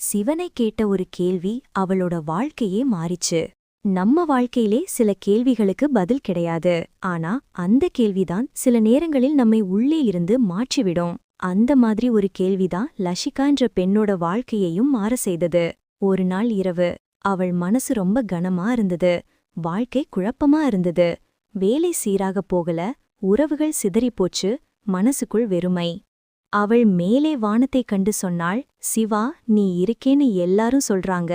சிவனை கேட்ட ஒரு கேள்வி அவளோட வாழ்க்கையே மாறிச்சு. நம்ம வாழ்க்கையிலே சில கேள்விகளுக்கு பதில் கிடையாது. ஆனா அந்த கேள்விதான் சில நேரங்களில் நம்மை உள்ளே இருந்து மாற்றிவிடும். அந்த மாதிரி ஒரு கேள்விதான் லஷிகான்ற பெண்ணோட வாழ்க்கையையும் மாற செய்தது. ஒரு நாள் இரவு அவள் மனசு ரொம்ப கனமா இருந்தது. வாழ்க்கை குழப்பமா இருந்தது. வேலை சீராக போகல, உறவுகள் சிதறிப்போச்சு, மனசுக்குள் வெறுமை. அவள் மேலே வானத்தைக் கண்டு சொன்னாள், சிவா, நீ இருக்கேன்னு எல்லாரும் சொல்றாங்க.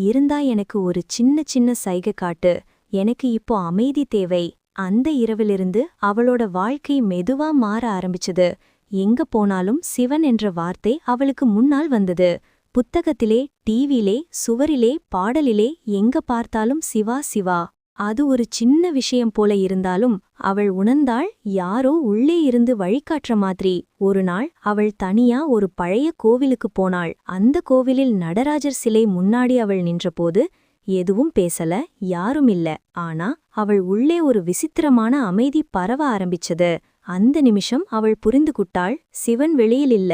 இருந்தா எனக்கு ஒரு சின்ன சின்ன சைகை காட்டு. எனக்கு இப்போ அமைதி தேவை. அந்த இரவிலிருந்து அவளோட வாழ்க்கை மெதுவா மாற ஆரம்பிச்சது. எங்க போனாலும் சிவன் என்ற வார்த்தை அவளுக்கு முன்னால் வந்தது. புத்தகத்திலே, டிவிலே, சுவரிலே, பாடலிலே எங்க பார்த்தாலும் சிவா சிவா. அது ஒரு சின்ன விஷயம் போல இருந்தாலும் அவள் உணர்ந்தாள், யாரோ உள்ளே இருந்து வழிகாட்டுற மாதிரி. ஒரு நாள் அவள் தனியா ஒரு பழைய கோவிலுக்கு போனாள். அந்த கோவிலில் நடராஜர் சிலை முன்னாடி அவள் நின்றபோது எதுவும் பேசல, யாரும் இல்ல. ஆனா அவள் உள்ளே ஒரு விசித்திரமான அமைதி பரவ ஆரம்பிச்சது. அந்த நிமிஷம் அவள் புரிந்துகுட்டாள், சிவன் வெளியில் இல்ல,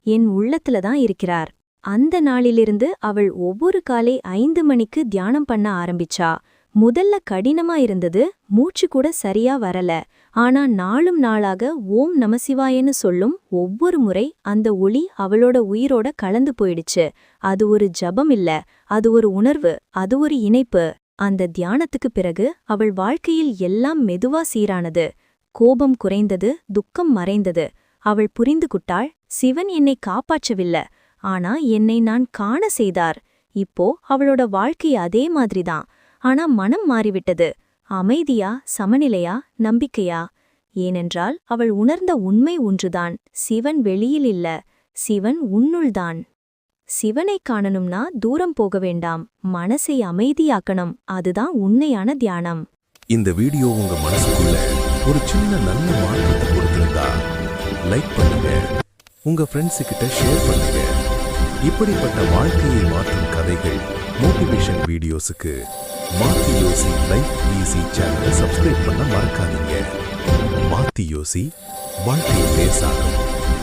என் உள்ளத்துலதான் இருக்கிறார். அந்த நாளிலிருந்து அவள் ஒவ்வொரு காலை 5 மணிக்கு தியானம் பண்ண ஆரம்பிச்சா. முதல்ல கடினமா இருந்தது, மூச்சு கூட சரியா வரல. ஆனா நாளும் நாளாக ஓம் நமசிவாயன்னு சொல்லும் ஒவ்வொரு முறை அந்த ஒளி அவளோட உயிரோட கலந்து போயிடுச்சு. அது ஒரு ஜபம் இல்ல, அது ஒரு உணர்வு, அது ஒரு இணைப்பு. அந்த தியானத்துக்குப் பிறகு அவள் வாழ்க்கையில் எல்லாம் மெதுவா சீரானது. கோபம் குறைந்தது, துக்கம் மறைந்தது. அவள் புரிந்துகுட்டாள், சிவன் என்னை காப்பாற்றவில்லை, ஆனா என்னை நான் காண செய்தார். இப்போ அவளோட வாழ்க்கை அதே மாதிரிதான். ஆனா மனம் மாறிவிட்டது. அமைதியா, சமநிலையா, நம்பிக்கையா? ஏனென்றால் அவள் உணர்ந்த உண்மை ஒன்றுதான், சிவன் வெளியில் இல்ல, சிவன் உன்னுள்தான். சிவனை காணணும்னா தூரம் போக வேண்டாம், மனசை அமைதியாக்கணும். அதுதான் உண்மையான தியானம். இந்த வீடியோ உங்க மனசுக்குள்ள ஒரு சின்ன நல்ல மாற்றத்தை கொடுத்திருந்தா லைக் பண்ணுங்க, உங்க ஃப்ரெண்ட்ஸுக்கிட்ட ஷேர் பண்ணுங்க. இப்படிப்பட்ட வாழ்க்கையை மாற்றும் கதைகள், மோட்டிவேஷன் வீடியோஸுக்கு மாத்தி யோசி லைஃப் ஈஸி சேனலை சப்ஸ்கிரைப் பண்ண மறக்காதீங்க. மாத்தி யோசி, வாழ்க்கை லேசாகும்.